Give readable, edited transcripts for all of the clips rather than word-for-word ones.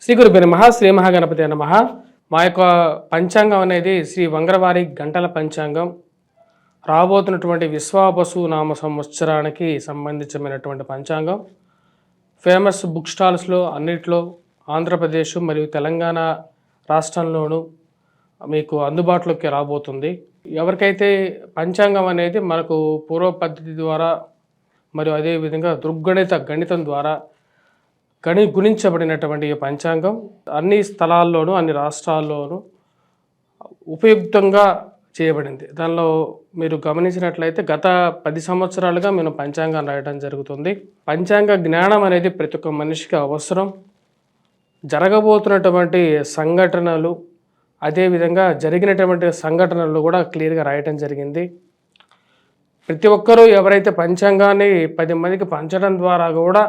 శ్రీ గురుభ్యో నమః. శ్రీ మహాగణపతి నమః. మా యొక్క పంచాంగం అనేది శ్రీ వంగరవారి గంటల పంచాంగం. రాబోతున్నటువంటి విశ్వావసు నామ సంవత్సరానికి సంబంధించినటువంటి పంచాంగం. ఫేమస్ బుక్ స్టాల్స్లో అన్నిట్లో ఆంధ్రప్రదేశ్ మరియు తెలంగాణ రాష్ట్రంలోనూ మీకు అందుబాటులోకి రాబోతుంది. ఎవరికైతే పంచాంగం అనేది మనకు పూర్వ పద్ధతి ద్వారా మరియు అదేవిధంగా గణితం ద్వారా గుణించబడినటువంటి ఈ పంచాంగం అన్ని స్థలాల్లోనూ అన్ని రాష్ట్రాల్లోనూ ఉపయుక్తంగా చేయబడింది. దానిలో మీరు గమనించినట్లయితే గత 10 సంవత్సరాలుగా మేము పంచాంగం రాయడం జరుగుతుంది. పంచాంగ జ్ఞానం అనేది ప్రతి ఒక్క మనిషికి అవసరం. జరగబోతున్నటువంటి సంఘటనలు అదేవిధంగా జరిగినటువంటి సంఘటనలు కూడా క్లియర్గా రాయటం జరిగింది. ప్రతి ఒక్కరూ ఎవరైతే పంచాంగాన్ని 10 మందికి పంచడం ద్వారా కూడా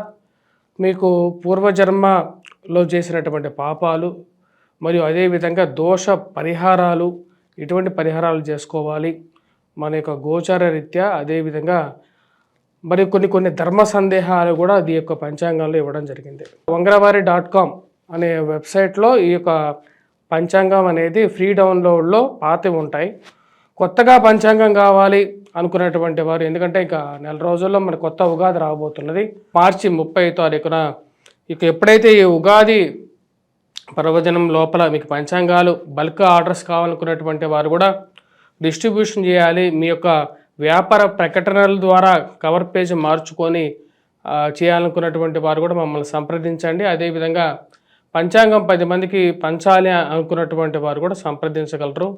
మీకు పూర్వజన్మలో చేసినటువంటి పాపాలు మరియు అదేవిధంగా దోష పరిహారాలు ఇటువంటి పరిహారాలు చేసుకోవాలి మన యొక్క గోచార రీత్యా. అదేవిధంగా మరి కొన్ని ధర్మ సందేహాలు కూడా ఈ యొక్క పంచాంగంలో ఇవ్వడం జరిగింది. వంగరవారి.com అనే వెబ్సైట్లో ఈ యొక్క పంచాంగం అనేది ఫ్రీ డౌన్లోడ్లో పాతవి ఉంటాయి. కొత్తగా పంచాంగం కావాలి అనుకున్నటువంటి వారు, ఎందుకంటే ఇక నెల రోజుల్లో మన కొత్త ఉగాది రాబోతున్నది. మార్చి 30వ తారీఖున ఇక ఎప్పుడైతే ఈ ఉగాది పర్వదినం లోపల మీకు పంచాంగాలు బల్క్ ఆర్డర్స్ కావాలనుకున్నటువంటి వారు కూడా డిస్ట్రిబ్యూషన్ చేయాలి. మీ యొక్క వ్యాపార ప్రకటనల ద్వారా కవర్ పేజ్ మార్చుకొని చేయాలనుకున్నటువంటి వారు కూడా మమ్మల్ని సంప్రదించండి. అదేవిధంగా పంచాంగం 10 మందికి పంచాలి అనుకున్నటువంటి వారు కూడా సంప్రదించగలరు.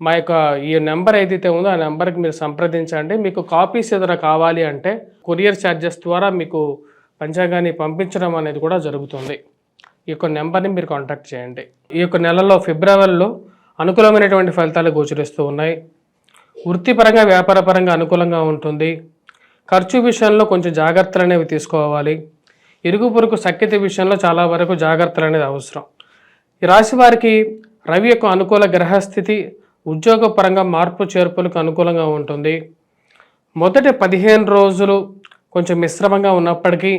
మా యొక్క ఈ నెంబర్ ఏదైతే ఉందో ఆ నెంబర్కి మీరు సంప్రదించండి. మీకు కాపీస్ ఏదైనా కావాలి అంటే కొరియర్ ఛార్జెస్ ద్వారా మీకు పంచాంగాన్ని పంపించడం అనేది కూడా జరుగుతుంది. ఈ యొక్క నెంబర్ని మీరు కాంటాక్ట్ చేయండి. ఈ యొక్క నెలలో ఫిబ్రవరిలో అనుకూలమైనటువంటి ఫలితాలు గోచరిస్తూ ఉన్నాయి. వృత్తిపరంగా వ్యాపారపరంగా అనుకూలంగా ఉంటుంది. ఖర్చు విషయంలో కొంచెం జాగ్రత్తలు అనేవి తీసుకోవాలి. ఇరుగు పొరుగు సఖ్యత విషయంలో చాలా వరకు జాగ్రత్తలు అనేది అవసరం. ఈ రాశి వారికి రవి యొక్క అనుకూల గ్రహస్థితి ఉద్యోగపరంగా మార్పు చేర్పులకు అనుకూలంగా ఉంటుంది. మొదటి 15 రోజులు కొంచెం మిశ్రమంగా ఉన్నప్పటికీ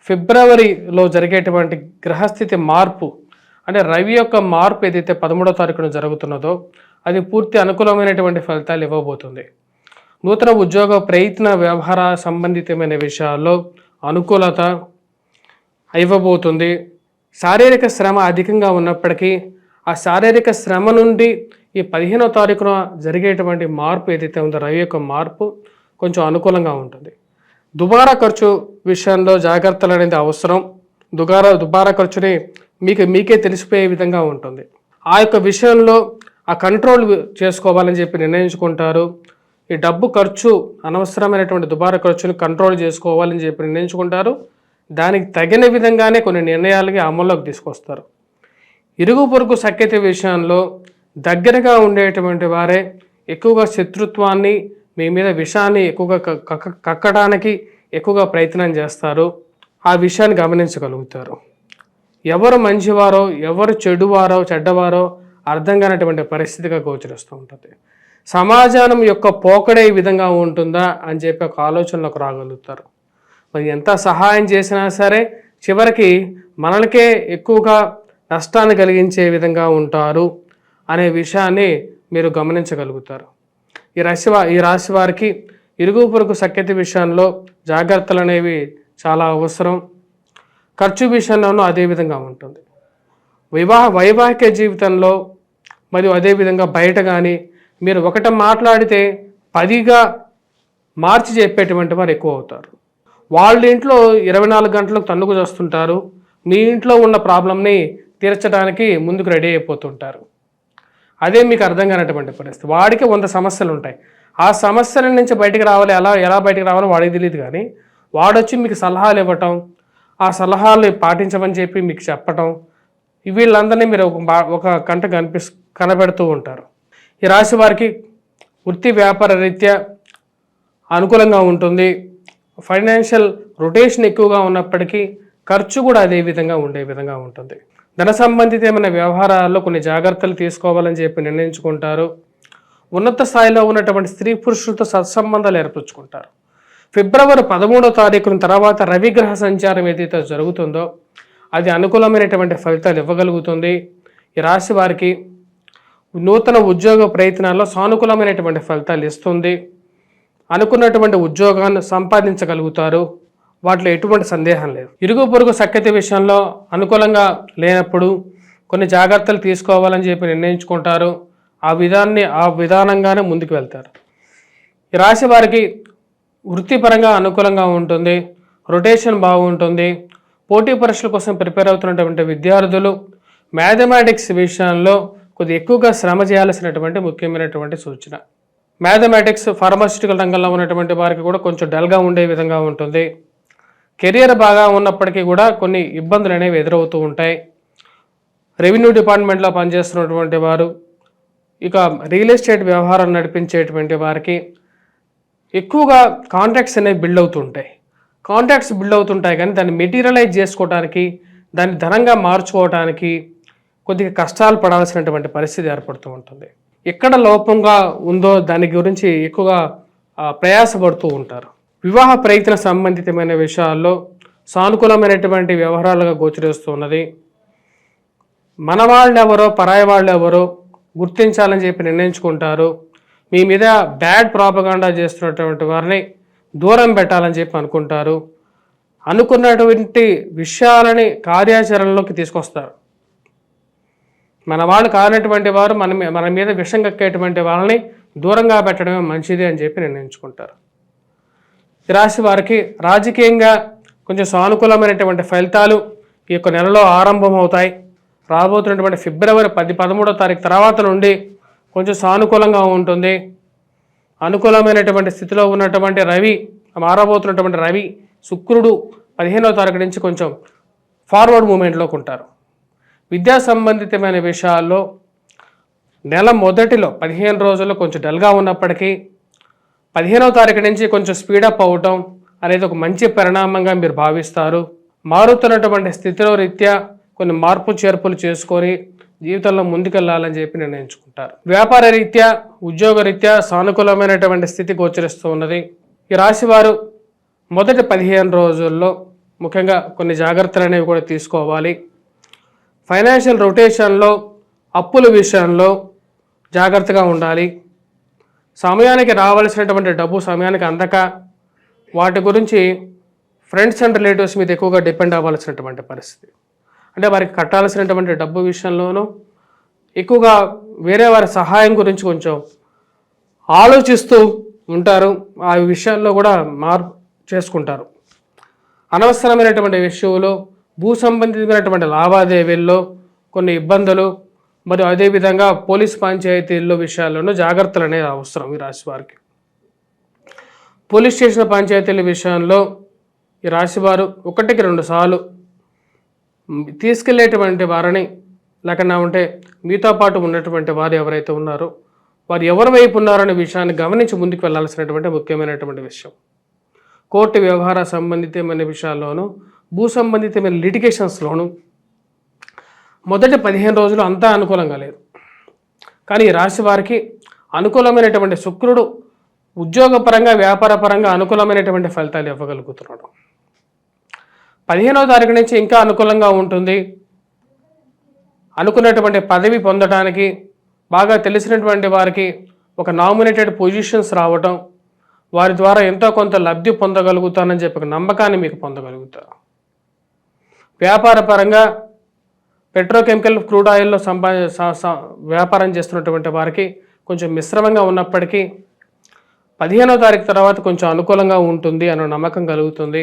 ఫిబ్రవరిలో జరిగేటువంటి గ్రహస్థితి మార్పు అంటే రవి యొక్క మార్పు ఏదైతే 13వ తారీఖున జరుగుతున్నదో అది పూర్తి అనుకూలమైనటువంటి ఫలితాలు ఇవ్వబోతుంది. నూతన ఉద్యోగ ప్రయత్న వ్యవహార సంబంధితమైన విషయాల్లో అనుకూలత ఇవ్వబోతుంది. శారీరక శ్రమ అధికంగా ఉన్నప్పటికీ ఆ శారీరక శ్రమ నుండి ఈ 15వ తారీఖున జరిగేటువంటి మార్పు ఏదైతే ఉందో రవి యొక్క మార్పు కొంచెం అనుకూలంగా ఉంటుంది. దుబారా ఖర్చు విషయంలో జాగ్రత్తలు అనేది అవసరం. దుబారా ఖర్చుని మీకే తెలిసిపోయే విధంగా ఉంటుంది. ఆ యొక్క విషయంలో ఆ కంట్రోల్ చేసుకోవాలని చెప్పి నిర్ణయించుకుంటారు. ఈ డబ్బు ఖర్చు అనవసరమైనటువంటి దుబారా ఖర్చుని కంట్రోల్ చేసుకోవాలని చెప్పి నిర్ణయించుకుంటారు. దానికి తగిన విధంగానే కొన్ని నిర్ణయాలకి అమల్లోకి తీసుకొస్తారు. ఇరుగు పొరుగు సఖ్యత విషయంలో దగ్గరగా ఉండేటువంటి వారే ఎక్కువగా శత్రుత్వాన్ని మీ మీద విషాన్ని ఎక్కువగా కక్కడానికి ఎక్కువగా ప్రయత్నం చేస్తారు. ఆ విషయాన్ని గమనించగలుగుతారు. ఎవరు మంచివారో ఎవరు చెడ్డవారో అర్థం కానటువంటి పరిస్థితిగా గోచరిస్తూ ఉంటుంది. సమాజం యొక్క పోకడే ఈ విధంగా ఉంటుందా అని చెప్పి ఒక ఆలోచనలోకి రాగలుగుతారు. మరి ఎంత సహాయం చేసినా సరే చివరికి మనలకే ఎక్కువగా నష్టాన్ని కలిగించే విధంగా ఉంటారు అనే విషయాన్ని మీరు గమనించగలుగుతారు. ఈ రాశి వారికి ఇరుగు పొరుగు సఖ్యత విషయంలో జాగ్రత్తలు అనేవి చాలా అవసరం. ఖర్చు విషయంలోనూ అదే విధంగా ఉంటుంది. వైవాహిక జీవితంలో మరియు అదేవిధంగా బయట కానీ మీరు ఒకటి మాట్లాడితే 10గా మార్చి చెప్పేటువంటి వారు ఎక్కువ అవుతారు. వాళ్ళ ఇంట్లో 24 గంటలకు తన్నుకు చేస్తుంటారు. మీ ఇంట్లో ఉన్న ప్రాబ్లంని తీర్చడానికి ముందుకు రెడీ అయిపోతుంటారు. అదే మీకు అర్థం కానటువంటి పరిస్థితి. వాడికి 100 సమస్యలు ఉంటాయి. ఆ సమస్యల నుంచి బయటికి రావాలి, ఎలా బయటికి రావాలో వాడికి తెలియదు. కానీ వాడొచ్చి మీకు సలహాలు ఇవ్వటం, ఆ సలహాలు పాటించమని చెప్పి మీకు చెప్పటం, వీళ్ళందరినీ మీరు ఒక కంట కనబెడుతూ ఉంటారు. ఈ రాశి వారికి వృత్తి వ్యాపార రీత్యా అనుకూలంగా ఉంటుంది. ఫైనాన్షియల్ రొటేషన్ ఎక్కువగా ఉన్నప్పటికీ ఖర్చు కూడా అదే విధంగా ఉండే విధంగా ఉంటుంది. ధన సంబంధితమైన వ్యవహారాల్లో కొన్ని జాగ్రత్తలు తీసుకోవాలని చెప్పి నిర్ణయించుకుంటారు. ఉన్నత స్థాయిలో ఉన్నటువంటి స్త్రీ పురుషులతో సత్సంబంధాలు ఏర్పరచుకుంటారు. ఫిబ్రవరి 13వ తారీఖున తర్వాత రవిగ్రహ సంచారం ఏదైతే జరుగుతుందో అది అనుకూలమైనటువంటి ఫలితాలు ఇవ్వగలుగుతుంది. ఈ రాశి వారికి నూతన ఉద్యోగ ప్రయత్నాల్లో సానుకూలమైనటువంటి ఫలితాలు ఇస్తుంది. అనుకున్నటువంటి ఉద్యోగాన్ని సంపాదించగలుగుతారు. వాటిలో ఎటువంటి సందేహం లేదు. ఇరుగు పొరుగు సఖ్యత విషయంలో అనుకూలంగా లేనప్పుడు కొన్ని జాగ్రత్తలు తీసుకోవాలని చెప్పి నిర్ణయించుకుంటారు. ఆ విధానంగానే ముందుకు వెళ్తారు. ఈ రాశి వారికి వృత్తిపరంగా అనుకూలంగా ఉంటుంది. రొటేషన్ బాగుంటుంది. పోటీ పరీక్షల కోసం ప్రిపేర్ అవుతున్నటువంటి విద్యార్థులు మ్యాథమెటిక్స్ విషయంలో కొద్దిగా ఎక్కువగా శ్రమ చేయాల్సినటువంటి ముఖ్యమైనటువంటి సూచన. మ్యాథమెటిక్స్ ఫార్మాస్యూటికల్ రంగంలో ఉన్నటువంటి వారికి కూడా కొంచెం డల్గా ఉండే విధంగా ఉంటుంది. కెరియర్ బాగా ఉన్నప్పటికీ కూడా కొన్ని ఇబ్బందులు అనేవి ఎదురవుతూ ఉంటాయి. రెవెన్యూ డిపార్ట్మెంట్లో పనిచేస్తున్నటువంటి వారు, ఇక రియల్ ఎస్టేట్ వ్యవహారం నడిపించేటువంటి వారికి ఎక్కువగా కాంట్రాక్ట్స్ అనేవి బిల్డ్ అవుతుంటాయి. కాంట్రాక్ట్స్ బిల్డ్ అవుతుంటాయి కానీ దాన్ని మెటీరియలైజ్ చేసుకోవడానికి, దాన్ని ధనంగా మార్చుకోవడానికి కొద్దిగా కష్టాలు పడాల్సినటువంటి పరిస్థితి ఏర్పడుతూ ఉంటుంది. ఎక్కడ లోపంగా ఉందో దాని గురించి ఎక్కువగా ప్రయాసపడుతూ ఉంటారు. వివాహ ప్రయత్న సంబంధితమైన విషయాల్లో సానుకూలమైనటువంటి వ్యవహారాలుగా గోచరిస్తున్నది. మన వాళ్ళు ఎవరో పరాయి వాళ్ళు ఎవరో గుర్తించాలని చెప్పి నిర్ణయించుకుంటారు. మీ మీద బ్యాడ్ ప్రాపగాండా చేస్తున్నటువంటి వారిని దూరం పెట్టాలని చెప్పి అనుకుంటారు. అనుకున్నటువంటి విషయాలని కార్యాచరణలోకి తీసుకొస్తారు. మన వాళ్ళు కానటువంటి వారు మన మీద విషం కక్కేటువంటి వాళ్ళని దూరంగా పెట్టడమే మంచిది అని చెప్పి నిర్ణయించుకుంటారు. ఈ రాశి వారికి రాజకీయంగా కొంచెం సానుకూలమైనటువంటి ఫలితాలు ఈ యొక్క నెలలో ఆరంభమవుతాయి. రాబోతున్నటువంటి ఫిబ్రవరి 10-13వ తారీఖు తర్వాత నుండి కొంచెం సానుకూలంగా ఉంటుంది. అనుకూలమైనటువంటి స్థితిలో ఉన్నటువంటి మారబోతున్నటువంటి రవి, శుక్రుడు 15వ తారీఖు నుంచి కొంచెం ఫార్వర్డ్ మూమెంట్లోకి ఉంటారు. విద్యా సంబంధితమైన విషయాల్లో నెల మొదటిలో 15 రోజుల్లో కొంచెం డల్గా ఉన్నప్పటికీ 15వ తారీఖు నుంచి కొంచెం స్పీడప్ అవ్వటం అనేది ఒక మంచి పరిణామంగా మీరు భావిస్తారు. మారుతున్నటువంటి స్థితిలో రీత్యా కొన్ని మార్పు చేర్పులు చేసుకొని జీవితంలో ముందుకెళ్లాలని చెప్పి నిర్ణయించుకుంటారు. వ్యాపార రీత్యా, ఉద్యోగ రీత్యా సానుకూలమైనటువంటి స్థితి గోచరిస్తూ ఉన్నది. ఈ రాశి వారు మొదటి 15 రోజుల్లో ముఖ్యంగా కొన్ని జాగ్రత్తలు అనేవి కూడా తీసుకోవాలి. ఫైనాన్షియల్ రొటేషన్లో, అప్పుల విషయంలో జాగ్రత్తగా ఉండాలి. సమయానికి రావాల్సినటువంటి డబ్బు సమయానికి అందక వాటి గురించి ఫ్రెండ్స్ అండ్ రిలేటివ్స్ మీద ఎక్కువగా డిపెండ్ అవ్వాల్సినటువంటి పరిస్థితి. అంటే వారికి కట్టాల్సినటువంటి డబ్బు విషయంలోనూ ఎక్కువగా వేరే వారి సహాయం గురించి కొంచెం ఆలోచిస్తూ ఉంటారు. ఆ విషయాల్లో కూడా మార్పు చేసుకుంటారు. అనవసరమైనటువంటి విషయంలో, భూ సంబంధితమైనటువంటి లావాదేవీల్లో కొన్ని ఇబ్బందులు, మరియు అదేవిధంగా పోలీస్ పంచాయతీల్లో విషయాల్లోనూ జాగ్రత్తలు అనేది అవసరం. ఈ రాశి వారికి పోలీస్ స్టేషన్ పంచాయతీల విషయంలో ఈ రాశివారు 1-2 సార్లు తీసుకెళ్లేటువంటి వారిని, లేకుండా ఉంటే మీతో పాటు ఉన్నటువంటి వారు ఎవరైతే ఉన్నారో వారు ఎవరి వైపు ఉన్నారనే విషయాన్ని గమనించి ముందుకు వెళ్లాల్సినటువంటి ముఖ్యమైనటువంటి విషయం. కోర్టు వ్యవహార సంబంధితమైన విషయాల్లోనూ, భూ సంబంధితమైన లిటిగేషన్స్లోనూ మొదటి 15 రోజులు అంతా అనుకూలంగా లేదు. కానీ ఈ రాశి వారికి అనుకూలమైనటువంటి శుక్రుడు ఉద్యోగపరంగా, వ్యాపారపరంగా అనుకూలమైనటువంటి ఫలితాలు ఇవ్వగలుగుతున్నాడు. 15వ తారీఖు నుంచి ఇంకా అనుకూలంగా ఉంటుంది. అనుకున్నటువంటి పదవి పొందడానికి, బాగా తెలిసినటువంటి వారికి ఒక నామినేటెడ్ పొజిషన్స్ రావటం, వారి ద్వారా ఎంతో కొంత లబ్ధి పొందగలుగుతానని చెప్పి ఒక నమ్మకాన్ని మీకు పొందగలుగుతారు. వ్యాపార పరంగా పెట్రోకెమికల్, క్రూడ్ ఆయిల్లో వ్యాపారం చేస్తున్నటువంటి వారికి కొంచెం మిశ్రమంగా ఉన్నప్పటికీ 15వ తారీఖు తర్వాత కొంచెం అనుకూలంగా ఉంటుంది అన్న నమ్మకం కలుగుతుంది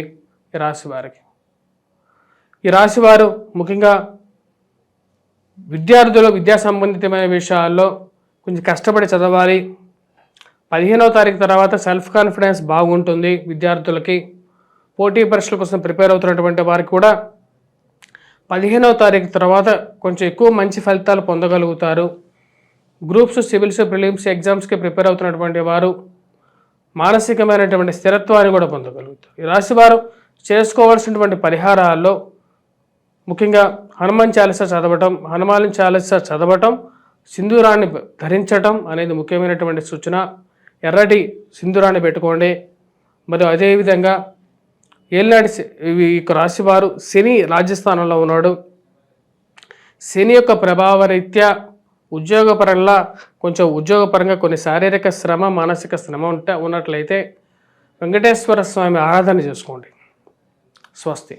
ఈ రాశి వారికి. ఈ రాశివారు ముఖ్యంగా విద్యార్థులు విద్యా సంబంధితమైన విషయాల్లో కొంచెం కష్టపడి చదవాలి. 15వ తారీఖు తర్వాత సెల్ఫ్ కాన్ఫిడెన్స్ బాగుంటుంది విద్యార్థులకి. పోటీ పరీక్షల కోసం ప్రిపేర్ అవుతున్నటువంటి వారికి కూడా 15వ తారీఖు తర్వాత కొంచెం ఎక్కువ మంచి ఫలితాలు పొందగలుగుతారు. గ్రూప్స్, సివిల్స్, ప్రిలిమ్స్ ఎగ్జామ్స్కి ప్రిపేర్ అవుతున్నటువంటి వారు మానసికమైనటువంటి స్థిరత్వాన్ని కూడా పొందగలుగుతారు. ఈ రాశివారు చేసుకోవాల్సినటువంటి పరిహారాల్లో ముఖ్యంగా హనుమాన్ చాలీసా చదవటం, సింధూరాన్ని ధరించటం అనేది ముఖ్యమైనటువంటి సూచన. ఎర్రటి సింధూరాన్ని పెట్టుకోండి. మరియు అదేవిధంగా ఏలినాటి ఈ రాశి వారు శని రాజస్థానంలో ఉన్నాడు. శని యొక్క ప్రభావరీత్యా ఉద్యోగపరంగా కొన్ని శారీరక శ్రమ, మానసిక శ్రమ ఉన్నట్లయితే వెంకటేశ్వర స్వామి ఆరాధన చేసుకోండి. స్వస్తి.